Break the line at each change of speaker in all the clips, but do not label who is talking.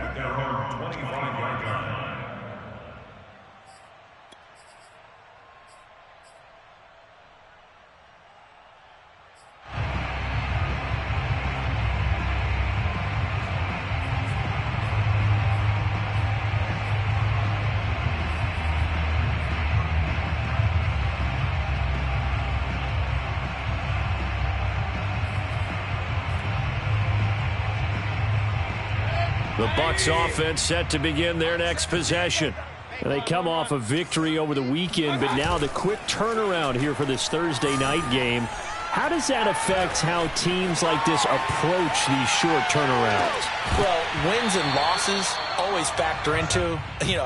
at their own 25-yard line.
The Bucs offense set to begin their next possession. They come off a victory over the weekend, but now the quick turnaround here for this Thursday night game. How does that affect how teams like this approach these short turnarounds?
Well, wins and losses always factor into,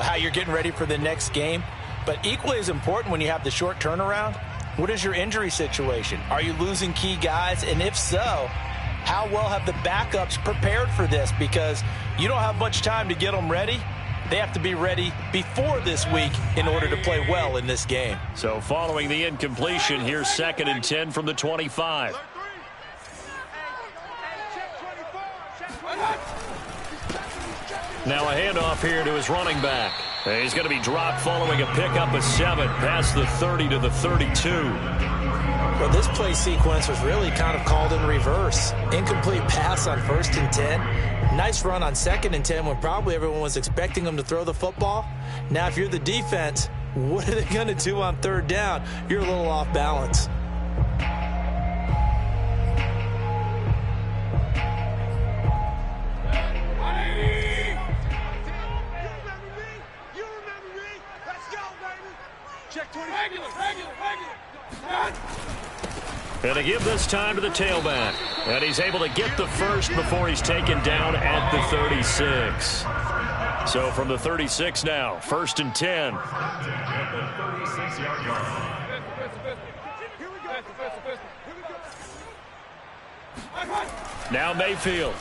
how you're getting ready for the next game. But equally as important when you have the short turnaround, what is your injury situation? Are you losing key guys? And if so, how well have the backups prepared for this? Because you don't have much time to get them ready. They have to be ready before this week in order to play well in this game.
So following the incompletion, here's 2nd and 10 from the 25. Now a handoff here to his running back. He's going to be dropped following a pickup of 7 past the 30 to the 32.
Well, this play sequence was really kind of called in reverse. Incomplete pass on 1st and 10. Nice run on 2nd and 10 when probably everyone was expecting him to throw the football. Now, if you're the defense, what are they going to do on 3rd down? You're a little off balance.
And to give this time to the tailback. And he's able to get the first before he's taken down at the 36. So from the 36 now, 1st and 10. Now Mayfield.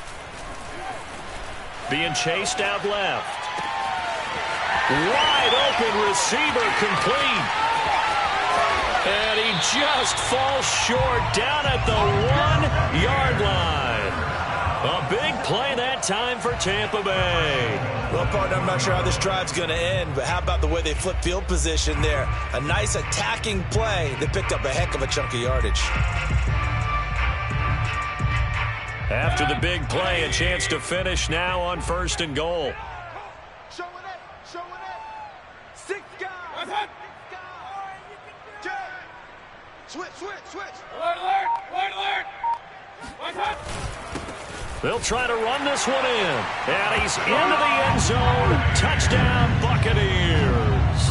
Being chased out left. Wide open receiver complete. And he just falls short down at the 1-yard line. A big play that time for Tampa Bay.
Well, partner, I'm not sure how this drive's going to end, but how about the way they flip field position there? A nice attacking play that picked up a heck of a chunk of yardage.
After the big play, a chance to finish now on 1st and goal. They'll try to run this one in. And he's into the end zone. Touchdown, Buccaneers.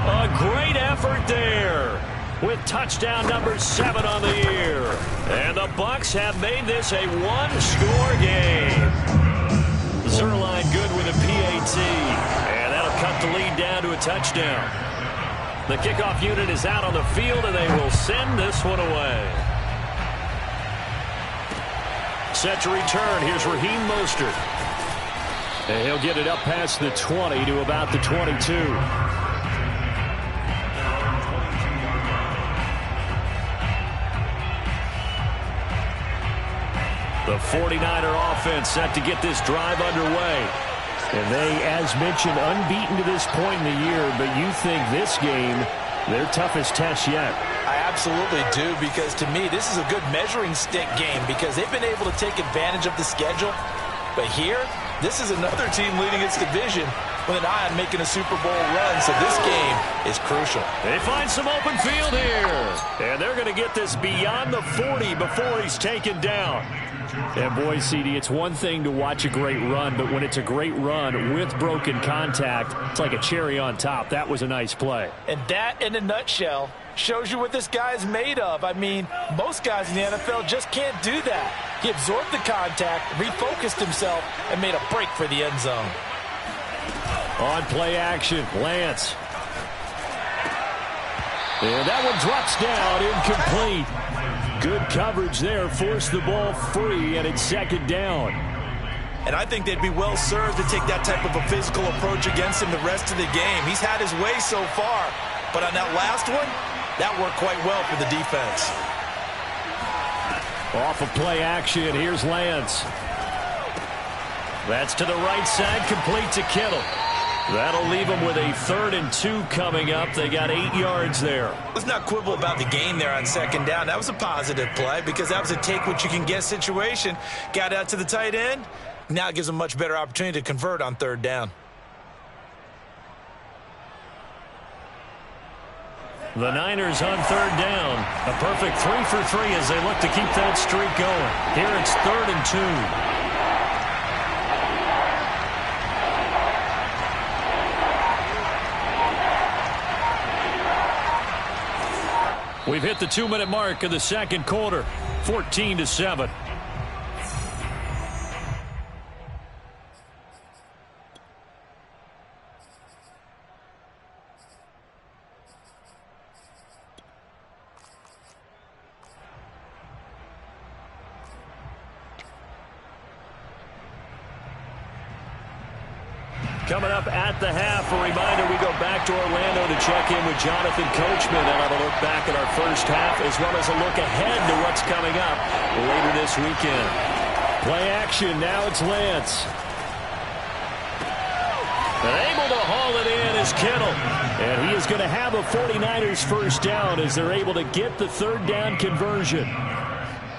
A great effort there with touchdown number 7 on the year. And the Bucs have made this a one-score game. Zerline good with a PAT. And that'll cut the lead down to a touchdown. The kickoff unit is out on the field, and they will send this one away. Set to return. Here's Raheem Mostert. And he'll get it up past the 20 to about the 22. The 49er offense set to get this drive underway. And they, as mentioned, unbeaten to this point in the year, but you think this game, their toughest test yet.
I absolutely do, because to me, this is a good measuring stick game because they've been able to take advantage of the schedule. But here, this is another team leading its division with an eye on making a Super Bowl run, so this game is crucial.
They find some open field here, and they're going to get this beyond the 40 before he's taken down. And boy, CD, it's one thing to watch a great run, but when it's a great run with broken contact, it's like a cherry on top. That was a nice play.
And that, in a nutshell, shows you what this guy is made of. I mean, most guys in the NFL just can't do that. He absorbed the contact, refocused himself, and made a break for the end zone.
On play action, Lance. And that one drops down, incomplete. Good coverage there, forced the ball free, and it's 2nd down.
And I think they'd be well served to take that type of a physical approach against him the rest of the game. He's had his way so far, but on that last one, that worked quite well for the defense.
Off of play action, here's Lance. That's to the right side, complete to Kittle. That'll leave them with a 3rd and 2 coming up. They got 8 yards there.
Let's not quibble about the gain there on 2nd down. That was a positive play because that was a take-what-you-can-get situation. Got out to the tight end. Now it gives them a much better opportunity to convert on 3rd down.
The Niners on 3rd down. A perfect 3 for 3 as they look to keep that streak going. Here it's 3rd and 2. We've hit the 2-minute mark of the 2nd quarter. 14-7. Coming up at the half, a reminder, we go back to Orlando to check in with Jonathan Coachman and have a look back at our first half as well as a look ahead to what's coming up later this weekend. Play action, now it's Lance. And able to haul it in is Kittle. And he is going to have a 49ers first down as they're able to get the 3rd down conversion.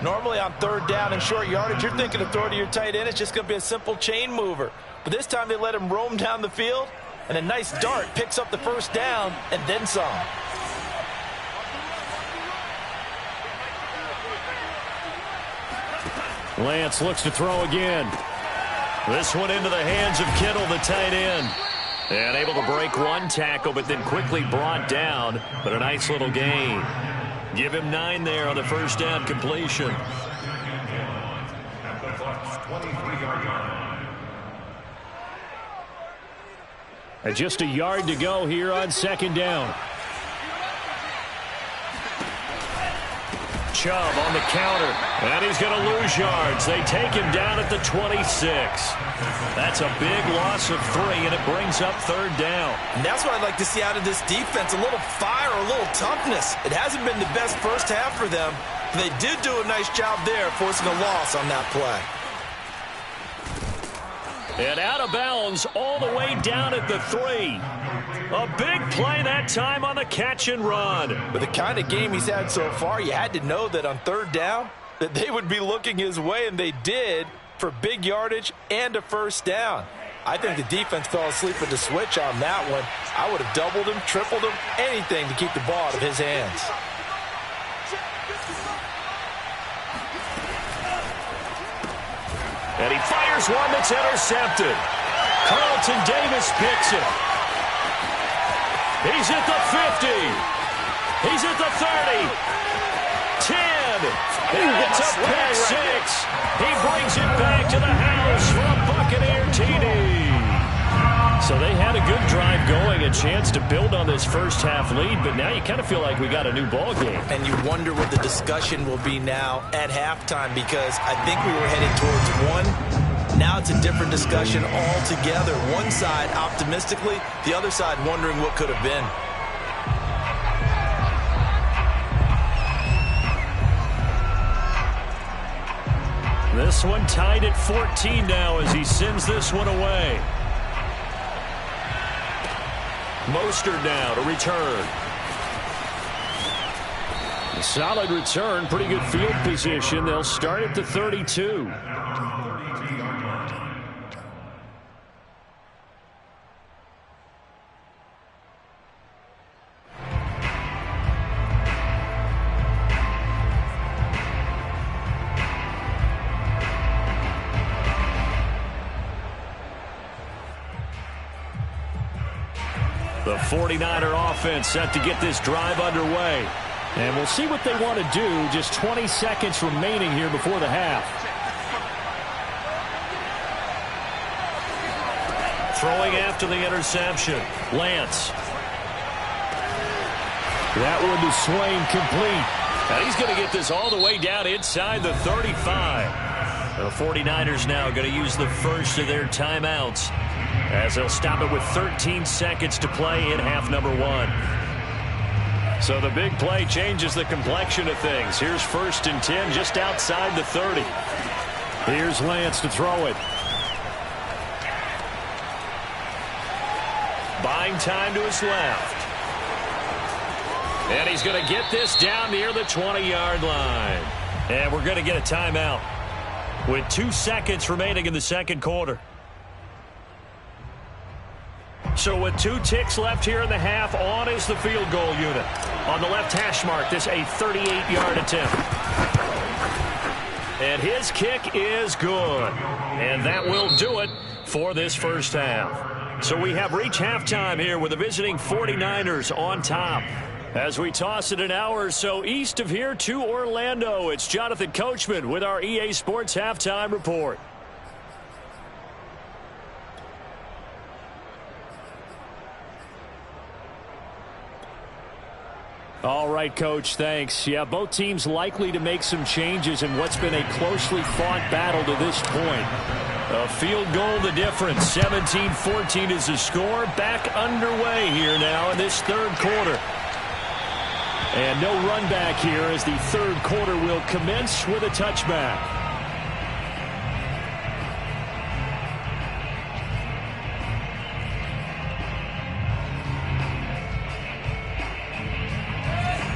Normally on 3rd down and short yardage, you're thinking of throw to your tight end. It's just going to be a simple chain mover. But this time they let him roam down the field, and a nice dart picks up the first down and then some.
Lance looks to throw again. This one into the hands of Kittle, the tight end. And able to break one tackle, but then quickly brought down. But a nice little gain. Give him 9 there on the first down completion.
At the Bucs 23-yard line.
And just a yard to go here on 2nd down. Chubb on the counter, and he's going to lose yards. They take him down at the 26. That's a big loss of 3, and it brings up 3rd down.
And that's what I'd like to see out of this defense, a little fire, a little toughness. It hasn't been the best first half for them, but they did do a nice job there forcing a loss on that play.
And out of bounds all the way down at the 3. A big play that time on the catch and run.
With the kind of game he's had so far, you had to know that on 3rd down that they would be looking his way, and they did for big yardage and a first down. I think the defense fell asleep at the switch on that one. I would have doubled him, tripled him, anything to keep the ball out of his hands.
And he fires one that's intercepted. Carlton Davis picks it. He's at the 50. He's at the 30. 10. And it's a pick 6. He brings it back to the house for a Buccaneer TD. So they had a good drive going, a chance to build on this first half lead, but now you kind of feel like we got a new ball game.
And you wonder what the discussion will be now at halftime, because I think we were headed towards one. Now it's a different discussion altogether. One side optimistically, the other side wondering what could have been.
This one tied at 14 now as he sends this one away. Mostert now to return. A solid return, pretty good field position. They'll start at the 32. The 49er offense set to get this drive underway. And we'll see what they want to do. Just 20 seconds remaining here before the half. Throwing after the interception. Lance. That one to Swain, complete. And he's going to get this all the way down inside the 35. The 49ers now going to use the first of their timeouts, as they'll stop it with 13 seconds to play in half number 1. So the big play changes the complexion of things. Here's 1st and 10 just outside the 30. Here's Lance to throw it. Buying time to his left. And he's going to get this down near the 20-yard line. And we're going to get a timeout with 2 seconds remaining in the second quarter. So with 2 ticks left here in the half, on is the field goal unit. On the left hash mark, this a 38-yard attempt. And his kick is good. And that will do it for this first half. So we have reached halftime here with the visiting 49ers on top. As we toss it an hour or so east of here to Orlando, it's Jonathan Coachman with our EA Sports Halftime Report. All right, Coach, thanks. Yeah, both teams likely to make some changes in what's been a closely fought battle to this point. A field goal the difference. 17-14 is the score. Back underway here now in this third quarter. And no run back here as the third quarter will commence with a touchback.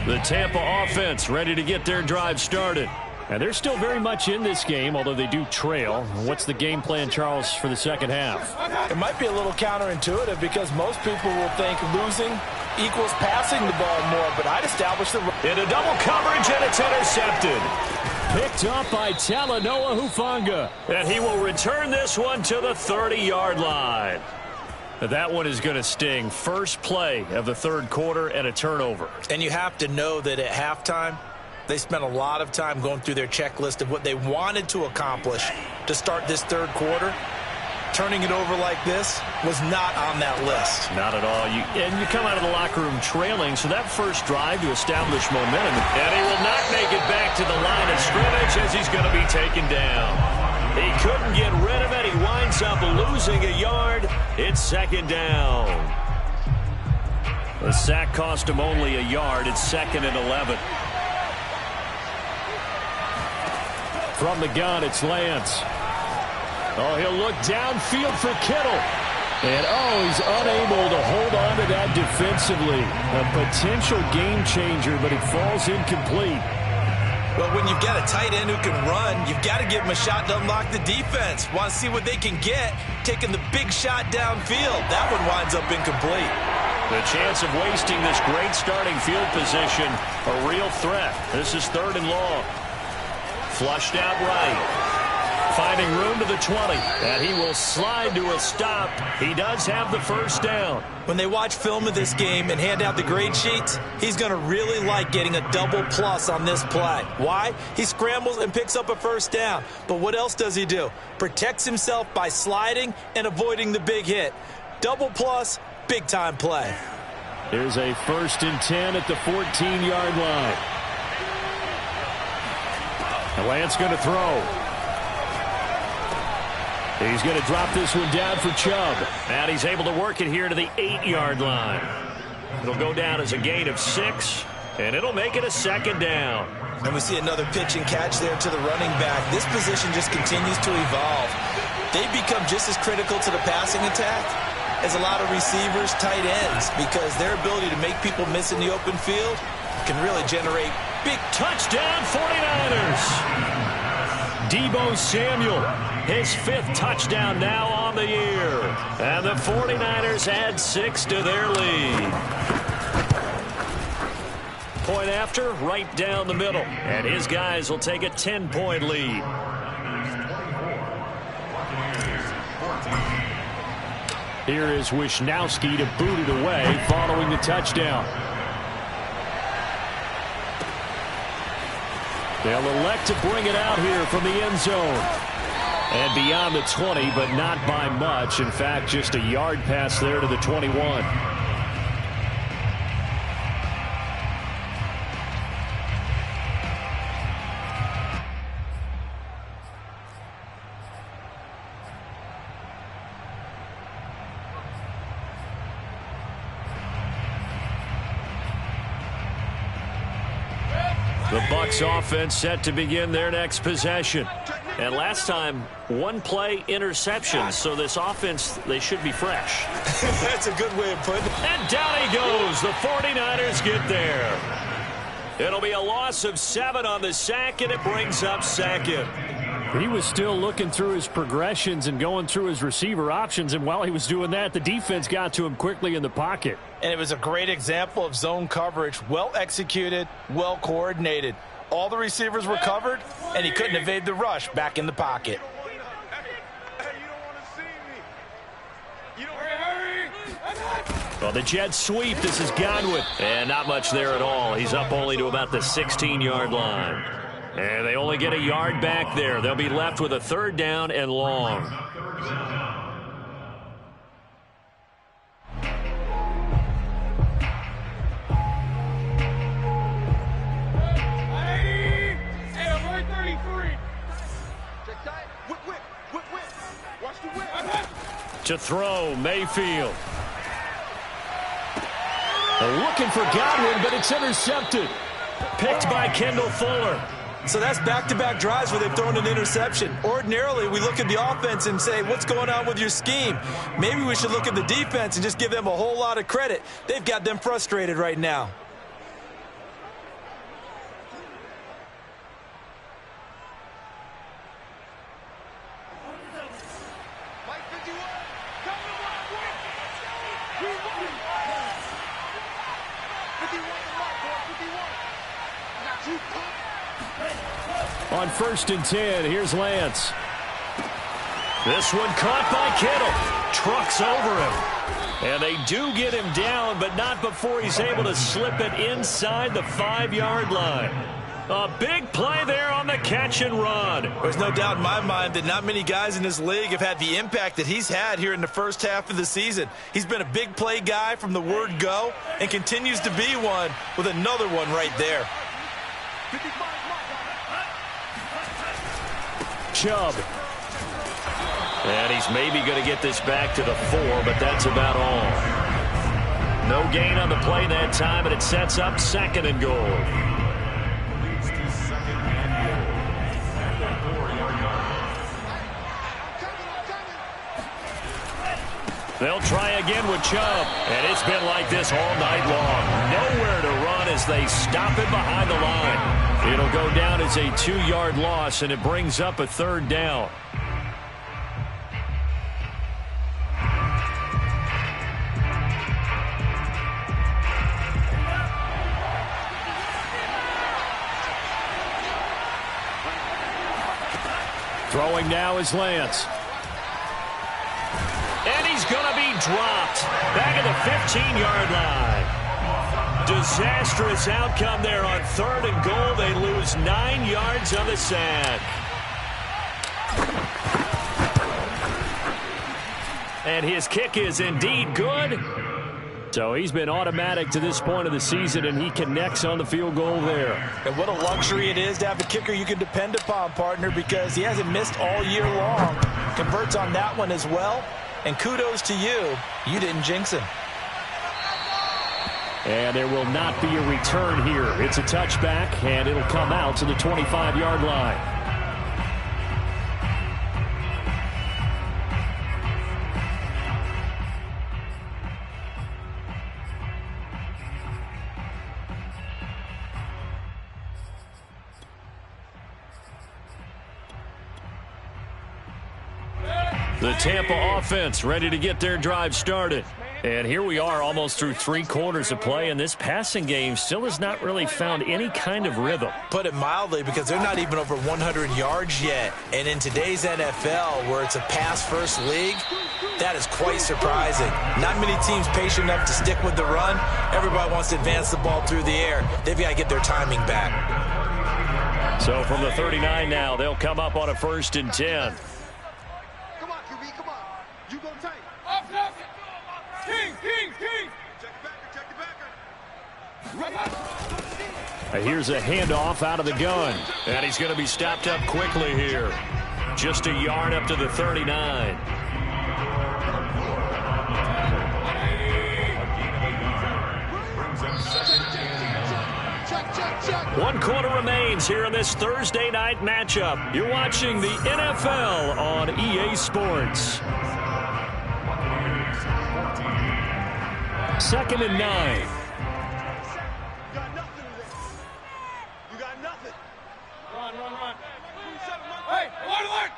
The Tampa offense ready to get their drive started. And they're still very much in this game, although they do trail. What's the game plan, Charles, for the second half?
It might be a little counterintuitive because most people will think losing equals passing the ball more, but I'd establish the...
In a double coverage, and it's intercepted. Picked up by Talanoa Hufanga. And he will return this one to the 30-yard line. That one is going to sting. First play of the third quarter and a turnover.
And you have to know that at halftime, they spent a lot of time going through their checklist of what they wanted to accomplish to start this third quarter. Turning it over like this was not on that list.
Not at all. And you come out of the locker room trailing, so that first drive to establish momentum. And he will not make it back to the line of scrimmage as he's going to be taken down. He couldn't get rid of it. He winds up losing a yard. It's second down. The sack cost him only a yard. It's 2nd and 11. From the gun, it's Lance. Oh, he'll look downfield for Kittle. And, he's unable to hold on to that defensively. A potential game changer, but it falls incomplete.
Well, when you've got a tight end who can run, you've got to give him a shot to unlock the defense. Want to see what they can get, taking the big shot downfield. That one winds up incomplete.
The chance of wasting this great starting field position, a real threat. This is 3rd and long. Flushed out right. Finding room to the 20. And he will slide to a stop. He does have the first down.
When they watch film of this game and hand out the grade sheets, he's going to really like getting a double plus on this play. Why? He scrambles and picks up a first down. But what else does he do? Protects himself by sliding and avoiding the big hit. Double plus, big-time play.
Here's a 1st and 10 at the 14-yard line. And Lance going to throw. He's going to drop this one down for Chubb. And he's able to work it here to the 8-yard line. It'll go down as a gain of 6, and it'll make it a 2nd down.
And we see another pitch and catch there to the running back. This position just continues to evolve. They become just as critical to the passing attack as a lot of receivers, tight ends, because their ability to make people miss in the open field can really generate big
touchdown 49ers. Deebo Samuel, his 5th touchdown now on the year. And the 49ers add 6 to their lead. Point after, right down the middle. And his guys will take a 10-point lead. Here is Wisnowski to boot it away following the touchdown. They'll elect to bring it out here from the end zone. And beyond the 20, but not by much. In fact, just a yard pass there to the 21. The Bucs offense set to begin their next possession. And last time, one play interception. So this offense, they should be fresh.
That's a good way of putting it.
And down he goes. The 49ers get there. It'll be a loss of 7 on the sack, and it brings up second.
He was still looking through his progressions and going through his receiver options, and while he was doing that, the defense got to him quickly in the pocket.
And it was a great example of zone coverage, well executed, well coordinated. All the receivers were covered, and he couldn't evade the rush back in the pocket.
Well, the Jets sweep. This is Godwin. And not much there at all. He's up only to about the 16-yard line. And they only get a yard back there. They'll be left with a 3rd down and long. To throw, Mayfield. Looking for Godwin, but it's intercepted. Picked by Kendall Fuller.
So that's back-to-back drives where they've thrown an interception. Ordinarily, we look at the offense and say, what's going on with your scheme? Maybe we should look at the defense and just give them a whole lot of credit. They've got them frustrated right now.
On 1st and 10, here's Lance.
This one caught by Kittle. Trucks over him. And they do get him down, but not before he's able to slip it inside the 5-yard line. A big play there on the catch and run.
There's no doubt in my mind that not many guys in this league have had the impact that he's had here in the first half of the season. He's been a big play guy from the word go and continues to be one with another one right there.
Chubb.
And he's maybe going to get this back to the 4, but that's about all. No gain on the play that time, and it sets up 2nd and goal. They'll try again with Chubb, and it's been like this all night long. Nowhere to run as they stop it behind the line. It'll go down as a 2-yard loss, and it brings up a 3rd down.
Throwing now is Lance.
And he's going to be dropped back at the 15-yard line. Disastrous outcome there on 3rd and goal. They lose 9 yards on the sack. And his kick is indeed good.
So he's been automatic to this point of the season, and he connects on the field goal there.
And what a luxury it is to have a kicker you can depend upon, partner, because he hasn't missed all year long. Converts on that one as well. And kudos to you. You didn't jinx him.
And there will not be a return here. It's a touchback, and it'll come out to the 25-yard line.
The Tampa offense ready to get their drive started. And here we are almost through 3 quarters of play, and this passing game still has not really found any kind of rhythm.
Put it mildly, because they're not even over 100 yards yet. And in today's NFL, where it's a pass-first league, that is quite surprising. Not many teams patient enough to stick with the run. Everybody wants to advance the ball through the air. They've got to get their timing back.
So from the 39 now, they'll come up on a 1st and 10.
Come on, QB, come on. You go tight. King. Check the backer.
Here's a handoff out of the gun.
And he's going to be stopped up quickly here. Just a yard up to the 39.
Check.
1 quarter remains here in this Thursday night matchup. You're watching the NFL on EA Sports. 2nd and 9.
You got nothing. Run. Hey, alert!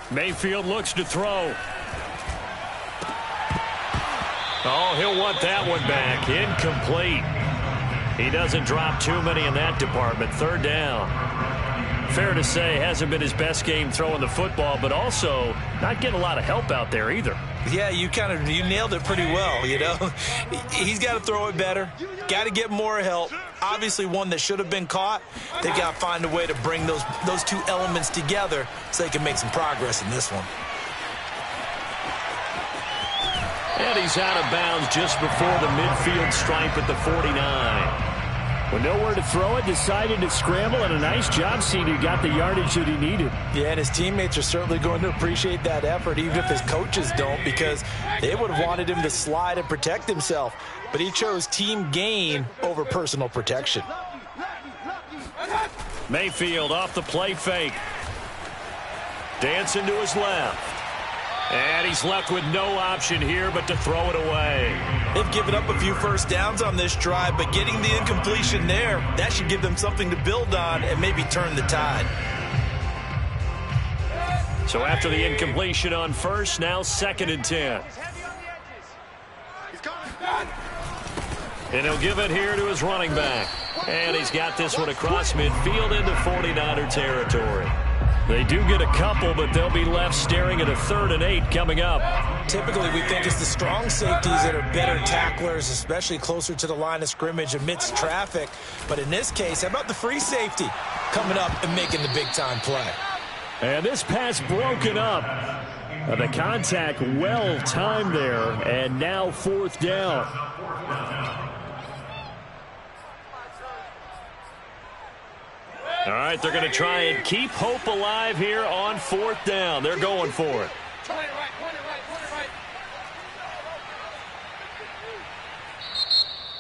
Mayfield looks to throw. Oh, he'll want that one back. Incomplete. He doesn't drop too many in that department. 3rd down. Fair to say, hasn't been his best game throwing the football, but also not getting a lot of help out there either.
Yeah, you nailed it pretty well, you know. He's got to throw it better. Got to get more help. Obviously one that should have been caught. They've got to find a way to bring those two elements together so they can make some progress in this one.
And he's out of bounds just before the midfield stripe at the 49.
With nowhere to throw it, decided to scramble, and a nice job, CD. Got the yardage that he needed.
Yeah, and his teammates are certainly going to appreciate that effort, even if his coaches don't, because they would have wanted him to slide and protect himself. But he chose team gain over personal protection.
Mayfield off the play fake. Dancing to his left. And he's left with no option here but to throw it away.
They've given up a few first downs on this drive, but getting the incompletion there, that should give them something to build on and maybe turn the tide.
So after the incompletion on first, now 2nd and 10. And he'll give it here to his running back. And he's got this one across midfield into 49er territory. They do get a couple, but they'll be left staring at a 3rd and 8 coming up.
Typically, we think it's the strong safeties that are better tacklers, especially closer to the line of scrimmage amidst traffic. But in this case, how about the free safety coming up and making the big-time play?
And this pass broken up. The contact well timed there, and now 4th down.
All right, they're going to try and keep hope alive here on 4th down. They're going for it.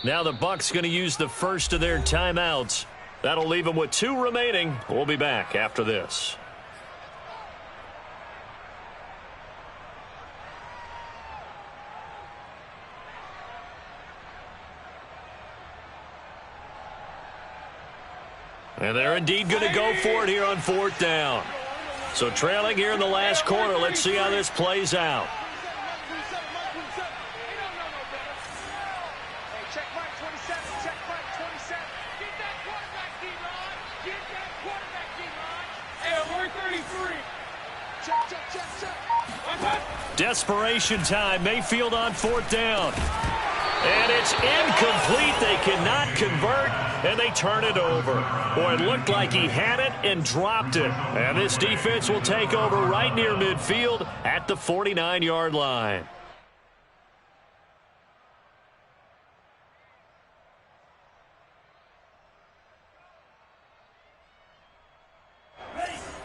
Now the Bucs going to use the first of their timeouts. That'll leave them with 2 remaining. We'll be back after this. And they're indeed going to go for it here on 4th down. So trailing here in the last quarter. Let's see how this plays out. Desperation time. Mayfield on 4th down. And it's incomplete. They cannot convert, and they turn it over. Boy, it looked like he had it and dropped it. And this defense will take over right near midfield at the 49-yard line.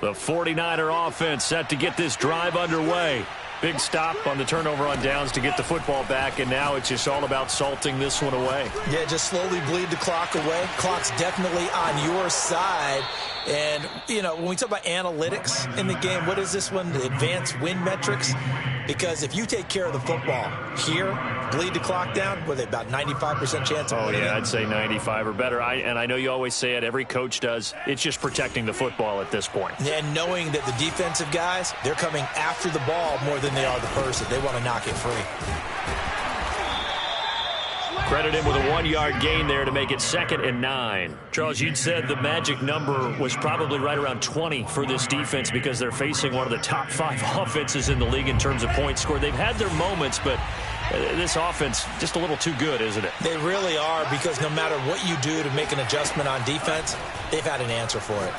The 49er offense set to get this drive underway. Big stop on the turnover on downs to get the football back, and now it's just all about salting this one away.
Yeah, just slowly bleed the clock away. Clock's definitely on your side. And, you know, when we talk about analytics in the game, what is this one? The advanced win metrics? Because if you take care of the football here, bleed the clock down, what are they, about 95% chance of winning?
Oh, yeah, I'd say 95 or better. And I know you always say it, every coach does. It's just protecting the football at this point.
And knowing that the defensive guys, they're coming after the ball more than they are the person. They want to knock it free.
Credit him with a 1-yard gain there to make it 2nd and 9. Charles, you'd said the magic number was probably right around 20 for this defense because they're facing one of the top 5 offenses in the league in terms of points scored. They've had their moments, but this offense just a little too good, isn't it?
They really are, because no matter what you do to make an adjustment on defense, they've had an answer for it.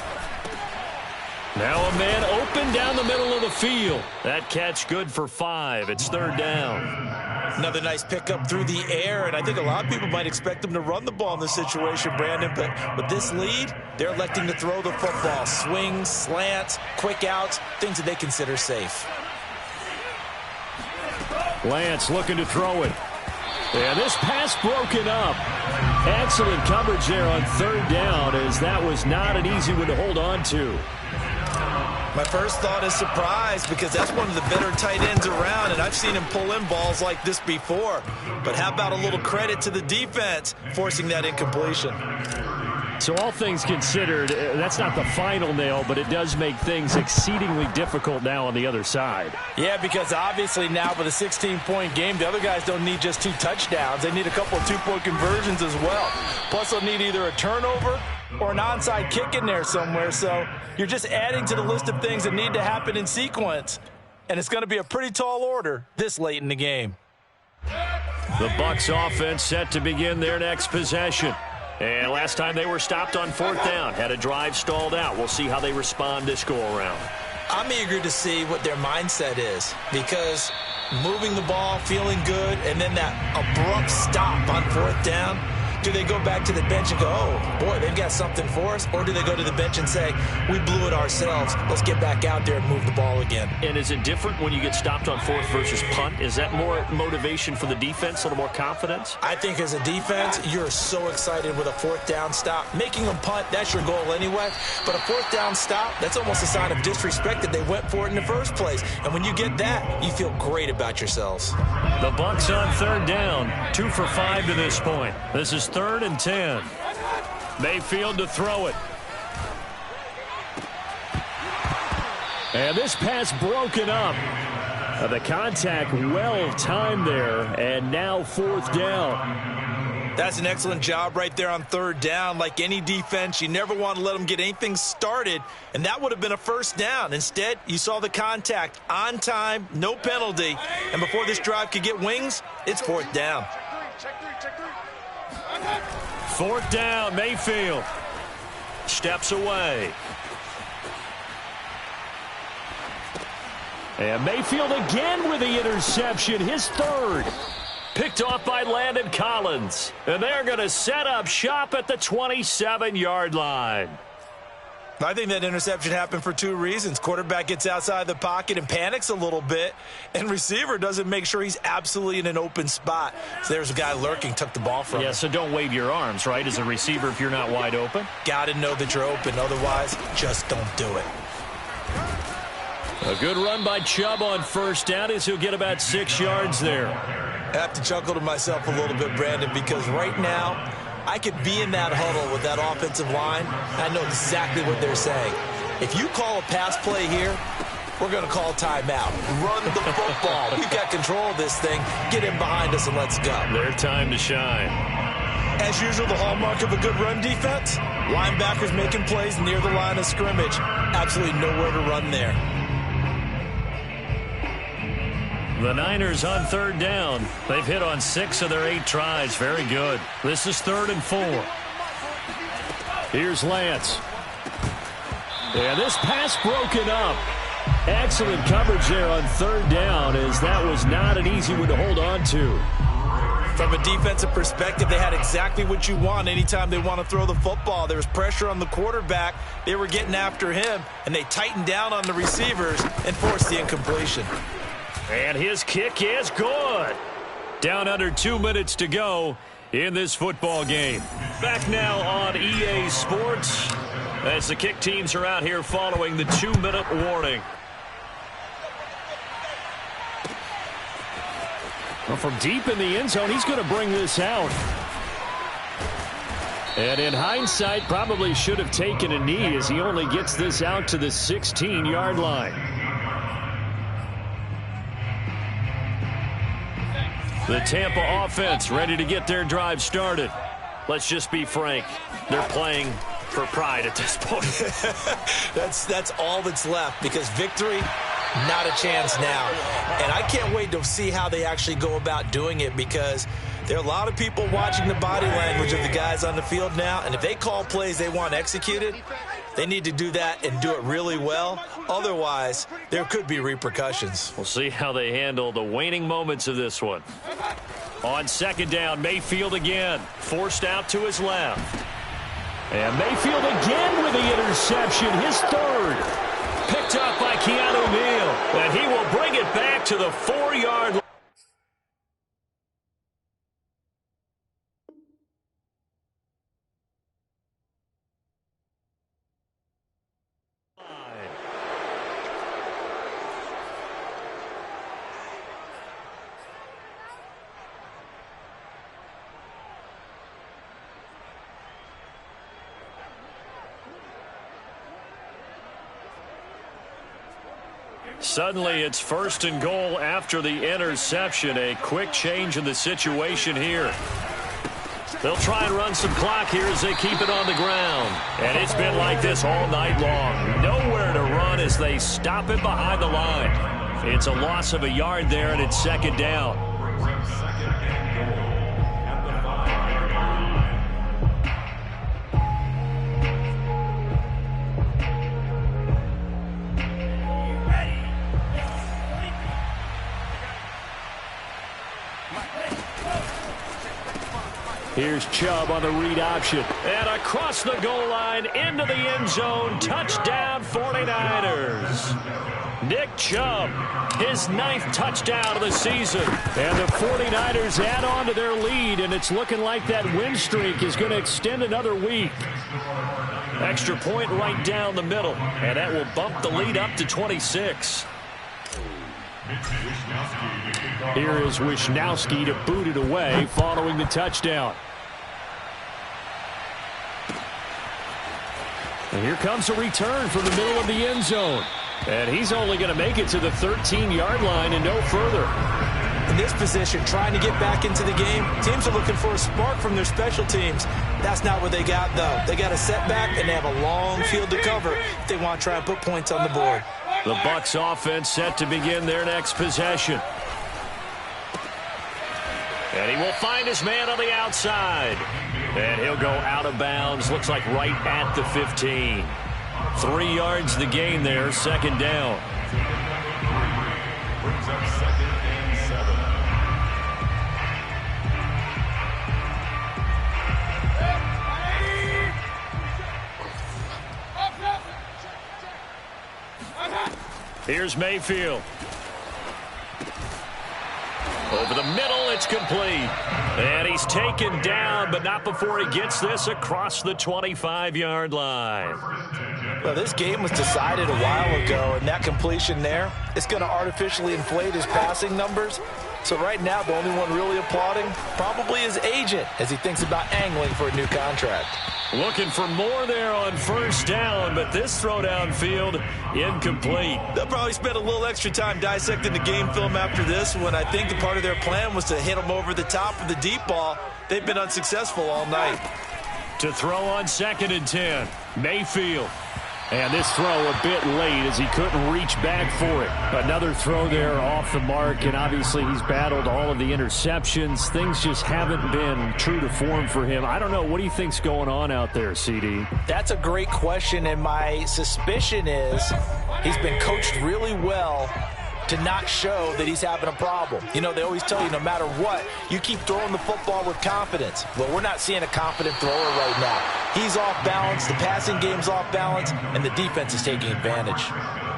Now a man open down the middle of the field. That catch good for 5. It's 3rd down.
Another nice pickup through the air, and I think a lot of people might expect them to run the ball in this situation, Brandon, but with this lead, they're electing to throw the football. Swings, slants, quick outs, things that they consider safe.
Lance looking to throw it. And this pass broken up. Excellent coverage there on third down, as that was not an easy one to hold on to.
My first thought is surprise, because that's one of the better tight ends around, and I've seen him pull in balls like this before. But how about a little credit to the defense forcing that incompletion?
So all things considered, that's not the final nail, but it does make things exceedingly difficult now on the other side.
Yeah, because obviously now with a 16-point game, the other guys don't need just 2 touchdowns. They need a couple of 2-point conversions as well. Plus, they'll need either a turnover or an onside kick in there somewhere. So you're just adding to the list of things that need to happen in sequence. And it's going to be a pretty tall order this late in the game.
The Bucs offense set to begin their next possession. And last time they were stopped on fourth down, had a drive stalled out. We'll see how they respond this go-around.
I'm eager to see what their mindset is, because moving the ball, feeling good, and then that abrupt stop on fourth down, do they go back to the bench and go, oh, boy, they've got something for us? Or do they go to the bench and say, we blew it ourselves, let's get back out there and move the ball again?
And is it different when you get stopped on fourth versus punt? Is that more motivation for the defense, a little more confidence?
I think as a defense, you're so excited with a fourth down stop. Making them punt, that's your goal anyway. But a fourth down stop, that's almost a sign of disrespect that they went for it in the first place. And when you get that, you feel great about yourselves.
The Bucs on third down, 2 for 5 to this point. This is 3rd and 10. Mayfield to throw it. And this pass broken up. The contact well timed there, and now 4th down.
That's an excellent job right there on third down. Like any defense, you never want to let them get anything started, and that would have been a first down. Instead, you saw the contact on time, no penalty, and before this drive could get wings, it's 4th down.
4th down, Mayfield steps away. And Mayfield again with the interception, his 3rd. Picked off by Landon Collins. And they're going to set up shop at the 27-yard line.
I think that interception happened for 2 reasons. Quarterback gets outside the pocket and panics a little bit, and receiver doesn't make sure he's absolutely in an open spot. So there's a guy lurking, took the ball from him.
Yeah, so don't wave your arms, right, as a receiver if you're not wide open?
Got to know that you're open. Otherwise, just don't do it.
A good run by Chubb on first down as he'll get about 6 yards there.
I have to chuckle to myself a little bit, Brandon, because right now, I could be in that huddle with that offensive line. I know exactly what they're saying. If you call a pass play here, we're going to call timeout. Run the football. We've got control of this thing. Get in behind us and let's go.
Their time to shine.
As usual, the hallmark of a good run defense, linebackers making plays near the line of scrimmage. Absolutely nowhere to run there.
The Niners on third down. They've hit on 6 of their 8 tries. Very good. This is 3rd and 4. Here's Lance. And this pass broken up. Excellent coverage there on third down, as that was not an easy one to hold on to.
From a defensive perspective, they had exactly what you want anytime they want to throw the football. There was pressure on the quarterback. They were getting after him, and they tightened down on the receivers and forced the incompletion.
And his kick is good. Down under 2 minutes to go in this football game. Back now on EA Sports as the kick teams are out here following the 2-minute warning. Well, from deep in the end zone, he's going to bring this out. And in hindsight, probably should have taken a knee as he only gets this out to the 16-yard line. The Tampa offense ready to get their drive started. Let's just be frank. They're playing for pride at this point.
That's all that's left, because victory, not a chance now. And I can't wait to see how they actually go about doing it, because there are a lot of people watching the body language of the guys on the field now, and if they call plays they want executed, they need to do that and do it really well. Otherwise, there could be repercussions.
We'll see how they handle the waning moments of this one. On second down, Mayfield again, forced out to his left. And Mayfield again with the interception, his 3rd. Picked up by Keanu Neal, and he will bring it back to the 4-yard line. Suddenly it's 1st and goal after the interception. A quick change in the situation here. They'll try and run some clock here as they keep it on the ground. And it's been like this all night long. Nowhere to run as they stop it behind the line. It's a loss of a yard there, and it's 2nd down. Here's Chubb on the read option. And across the goal line into the end zone. Touchdown 49ers. Nick Chubb, his 9th touchdown of the season. And the 49ers add on to their lead, and it's looking like that win streak is going to extend another week. Extra point right down the middle, and that will bump the lead up to 26. Here is Wisnowski to boot it away following the touchdown. And here comes a return from the middle of the end zone. And he's only going to make it to the 13-yard line and no further.
In this position, trying to get back into the game, teams are looking for a spark from their special teams. That's not what they got, though. They got a setback, and they have a long field to cover if they want to try and put points on the board.
The Bucs offense set to begin their next possession. And he will find his man on the outside. And he'll go out of bounds. Looks like right at the 15. 3 yards the gain there, 2nd down.
Brings up 2nd and 7.
Here's Mayfield. Over the middle, it's complete. And he's taken down, but not before he gets this across the 25-yard line.
Well, this game was decided a while ago, and that completion there is going to artificially inflate his passing numbers. So right now, the only one really applauding probably his agent as he thinks about angling for a new contract.
Looking for more there on 1st down, but this throw downfield incomplete.
They'll probably spend a little extra time dissecting the game film after this when I think the part of their plan was to hit him over the top of the deep ball. They've been unsuccessful all night.
To throw on 2nd and 10, Mayfield. And this throw a bit late as he couldn't reach back for it. Another throw there off the mark, and obviously he's battled all of the interceptions. Things just haven't been true to form for him. I don't know. What do you think's going on out there, CD?
That's a great question, and my suspicion is he's been coached really well to not show that he's having a problem. You know, they always tell you no matter what, you keep throwing the football with confidence. Well, we're not seeing a confident thrower right now. He's off balance, the passing game's off balance, and the defense is taking advantage.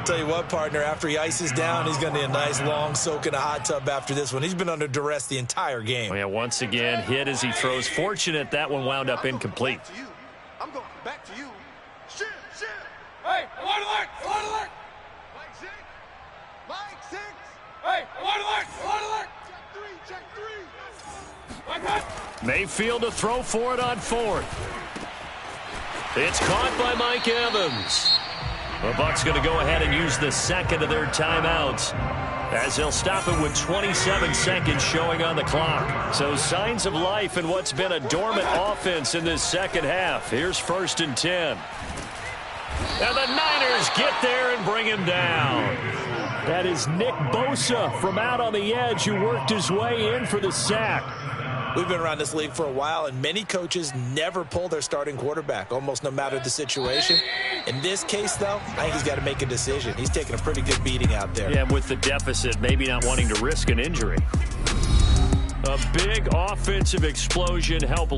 Tell you what, partner, after he ices down, he's going to need a nice long soak in a hot tub after this one. He's been under duress the entire game.
Yeah, once again, hit as he throws. Fortunate that one wound up incomplete.
I'm going back to you. Shit. Hey, alert, alert. Mike 6. Hey, alert. Check 3.
Mayfield to throw for it on 4th. It's caught by Mike Evans. The Bucs going to go ahead and use the 2nd of their timeouts as they'll stop it with 27 seconds showing on the clock. So signs of life in what's been a dormant offense in this 2nd half. Here's 1st and 10. And the Niners get there and bring him down. That is Nick Bosa from out on the edge who worked his way in for the sack.
We've been around this league for a while, and many coaches never pull their starting quarterback, almost no matter the situation. In this case, though, I think he's got to make a decision. He's taking a pretty good beating out there.
Yeah, with the deficit, maybe not wanting to risk an injury. A big offensive explosion helped